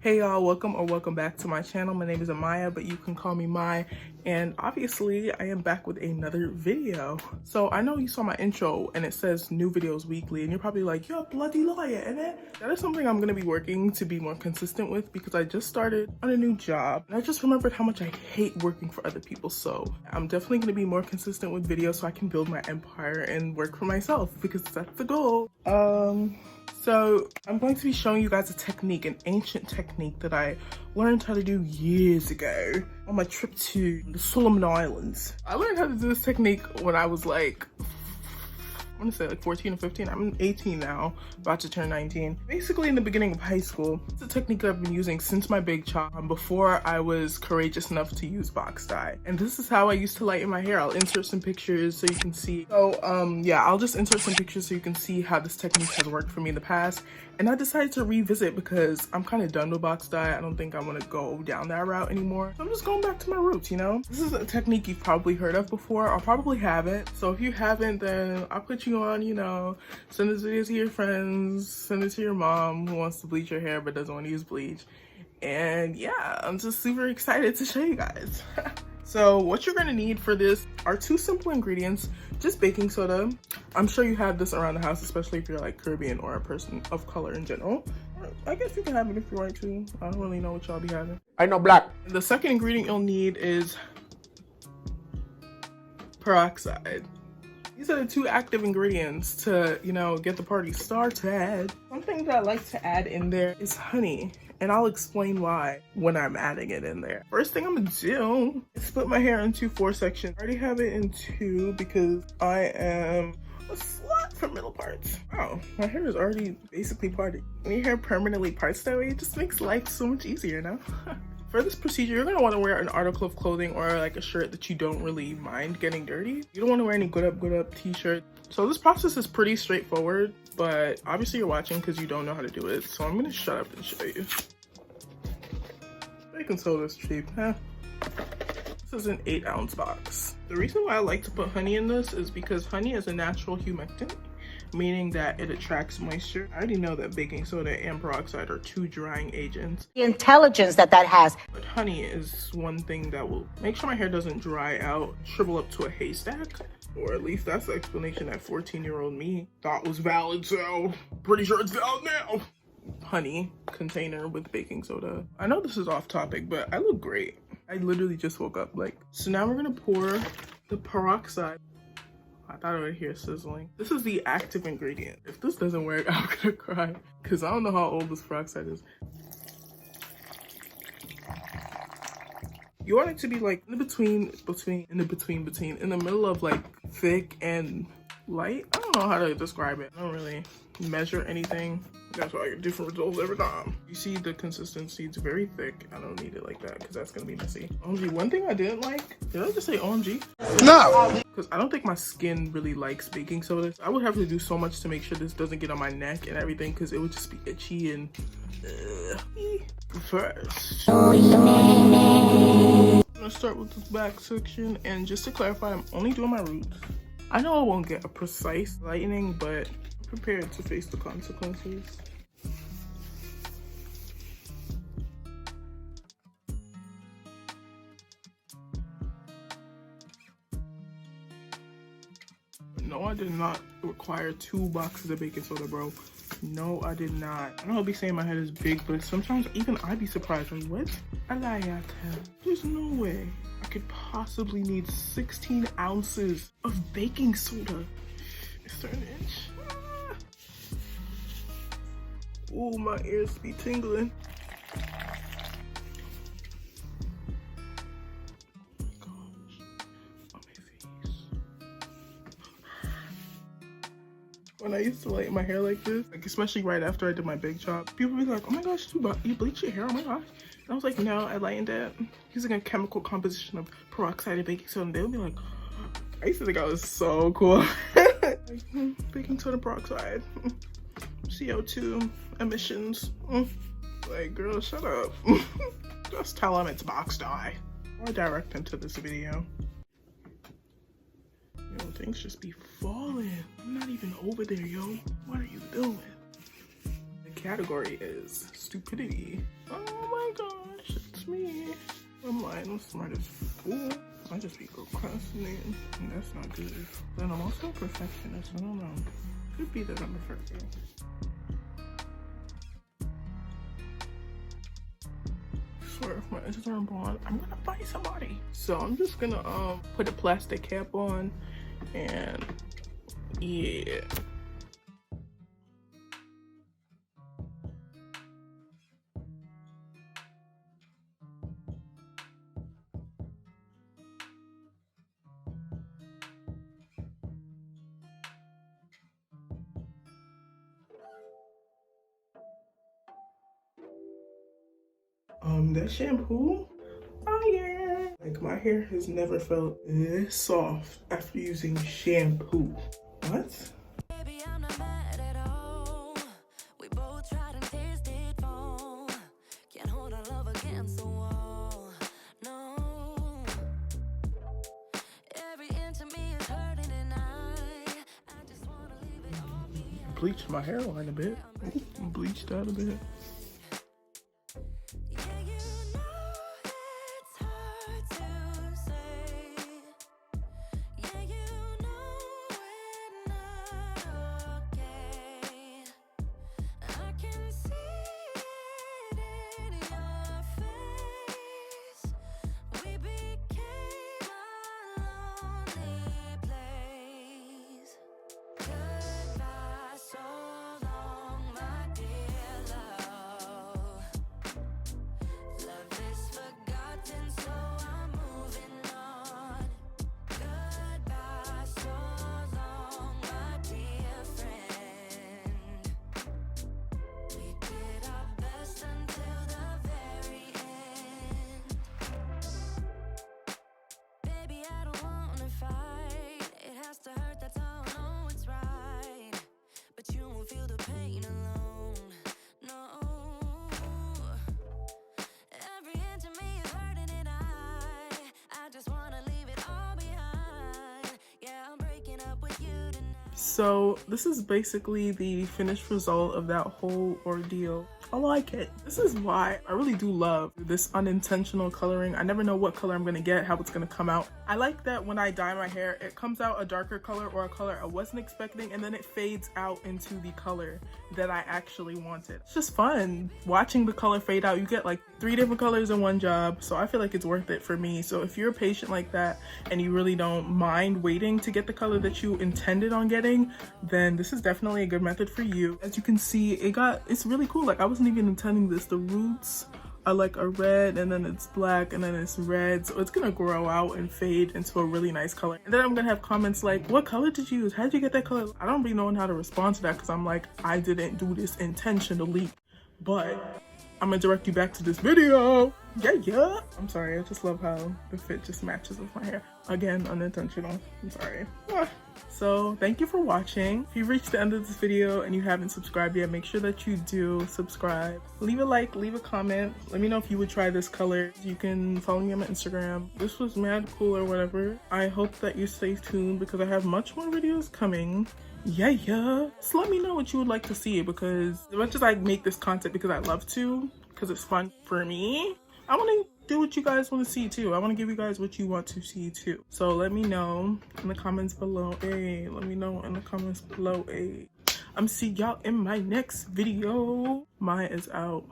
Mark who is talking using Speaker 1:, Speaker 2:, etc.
Speaker 1: Hey y'all, welcome back to my channel. My name is Amaya, but you can call me Mai, and obviously I am back with another video. So I know you saw my intro and it says new videos weekly, and you're probably like, you're a bloody liar, innit? That is something I'm gonna be working to be more consistent with because I just started on a new job and I just remembered how much I hate working for other people. So I'm definitely gonna be more consistent with videos so I can build my empire and work for myself because that's the goal. So I'm going to be showing you guys a technique, an ancient technique that I learned how to do years ago on my trip to the Solomon Islands. I learned how to do this technique when I was like, I want to say like 14 or 15. I'm 18 now, about to turn 19. Basically in the beginning of high school. It's a technique that I've been using since my big chop, before I was courageous enough to use box dye. And this is how I used to lighten my hair. I'll insert some pictures so you can see. So yeah, I'll just insert some pictures so you can see how this technique has worked for me in the past. And I decided to revisit because I'm kind of done with box dye. I don't think I want to go down that route anymore. So I'm just going back to my roots, you know? This is a technique you've probably heard of before or probably haven't. So if you haven't, then I'll put you on, you know, send this video to your friends, send it to your mom who wants to bleach her hair but doesn't want to use bleach. And yeah, I'm just super excited to show you guys. So what you're gonna need for this are two simple ingredients, just baking soda. I'm sure you have this around the house, especially if you're like Caribbean or a person of color in general. I guess you can have it if you want to. I don't really know what y'all be having.
Speaker 2: I know black.
Speaker 1: The second ingredient you'll need is peroxide. These are the two active ingredients to, you know, get the party started. Something that I like to add in there is honey. And I'll explain why when I'm adding it in there. First thing I'm gonna do is split my hair into 4 sections. I already have it in 2 because I am a slut for middle parts. Wow, my hair is already basically parted. When your hair permanently parts that way, it just makes life so much easier, you know? For this procedure, you're gonna wanna wear an article of clothing or like a shirt that you don't really mind getting dirty. You don't wanna wear any good up t-shirt. So this process is pretty straightforward, but obviously you're watching because you don't know how to do it. So I'm gonna shut up and show you. Baking soda is cheap, huh? This is an 8-ounce box. The reason why I like to put honey in this is because honey is a natural humectant, meaning that it attracts moisture. I already know that baking soda and peroxide are 2 drying agents.
Speaker 3: The intelligence that has.
Speaker 1: But honey is one thing that will make sure my hair doesn't dry out, shrivel up to a haystack. Or at least that's the explanation that 14-year-old me thought was valid, so pretty sure it's valid now. Honey container with baking soda. I know this is off topic, but I look great. I literally just woke up. So now we're gonna pour the peroxide. I thought I would hear sizzling. This is the active ingredient. If this doesn't work, I'm gonna cry because I don't know how old this peroxide is. You want it to be like in the middle of like thick and light. I don't know how to describe it. I don't really measure anything. That's why I get different results every time. You see the consistency, it's very thick. I don't need it like that because that's gonna be messy. OMG, one thing I didn't like, did I just say OMG?
Speaker 2: No!
Speaker 1: Because I don't think my skin really likes baking soda. I would have to do so much to make sure this doesn't get on my neck and everything because it would just be itchy and first. I'm gonna start with this back section, and just to clarify, I'm only doing my roots. I know I won't get a precise lightening, but I'm prepared to face the consequences. No, I did not require 2 boxes of baking soda, bro. No, I did not. I know I'll be saying my head is big, but sometimes even I'd be surprised. Like, what? I lie out here. There's no way I could possibly need 16 ounces of baking soda. Is there an inch? Ah. Ooh, my ears be tingling. When I used to lighten my hair like this, like especially right after I did my big chop, people would be like, oh my gosh, you bleach your hair, oh my gosh. And I was like, no, I lightened it using a chemical composition of peroxide and baking soda. And they would be like, I used to think I was so cool. Like, baking soda, peroxide, CO2 emissions. Like, girl, shut up. Just tell them it's box dye. Or direct them to this video. Yo, things just be falling. I'm not even over there, yo. What are you doing? category is stupidity. Oh my gosh, it's me. I'm lying, I'm smart as fool. I just be procrastinating, and that's not good. Then I'm also a perfectionist, I don't know. Could be that I'm a perfectionist. I swear if my edges aren't blonde, I'm gonna fight somebody. So I'm just gonna put a plastic cap on, and yeah. That shampoo, oh yeah. Like my hair has never felt this soft after using shampoo. What?
Speaker 2: Baby, I'm not mad at all. We both tried and tasted fall. Can't hold our love against the wall. No. Every inch of me is hurting and I just wanna leave it all behind.
Speaker 1: Bleached my hairline a bit. Bleached out a bit.
Speaker 2: Yeah, you know it's hard to say. Yeah, you know we're not okay. I can see it in your face. We became a lonely place. Goodbye, so long, my dear love. Love is forgotten, so I'm moving on. Goodbye, so long, my dear friend. We did our best until the very end. Baby, I don't wanna fight. It has to hurt, that's all I know it's right. But you won't feel the pain alone. No. Every inch of me is hurting and I just wanna leave it all behind. Yeah, I'm breaking up with you tonight.
Speaker 1: So this is basically the finished result of that whole ordeal. I like it. This is why I really do love this unintentional coloring. I never know what color I'm gonna get, how it's gonna come out. I like that when I dye my hair, it comes out a darker color or a color I wasn't expecting, and then it fades out into the color that I actually wanted. It's just fun watching the color fade out. You get like 3 different colors in one job, so I feel like it's worth it for me. So if you're patient like that and you really don't mind waiting to get the color that you intended on getting, then this is definitely a good method for you. As you can see, it's really cool. Like I wasn't even intending this. The roots are like a red, and then it's black, and then it's red, so it's gonna grow out and fade into a really nice color. And then I'm gonna have comments like, what color did you use? How did you get that color? I don't be knowing how to respond to that because I'm like, I didn't do this intentionally, but I'm gonna direct you back to this video. Yeah. I'm sorry, I just love how the fit just matches with my hair. Again, unintentional, I'm sorry. So thank you for watching. If you've reached the end of this video and you haven't subscribed yet, make sure that you do subscribe. Leave a like, leave a comment. Let me know if you would try this color. You can follow me on my Instagram. This was mad cool or whatever. I hope that you stay tuned because I have much more videos coming. Yeah. So let me know what you would like to see, because as much as I make this content because I love to, because it's fun for me, I want to do what you guys want to see too. I want to give you guys what you want to see too. So let me know in the comments below. Let me know in the comments below. I'm see y'all in my next video. Maya is out.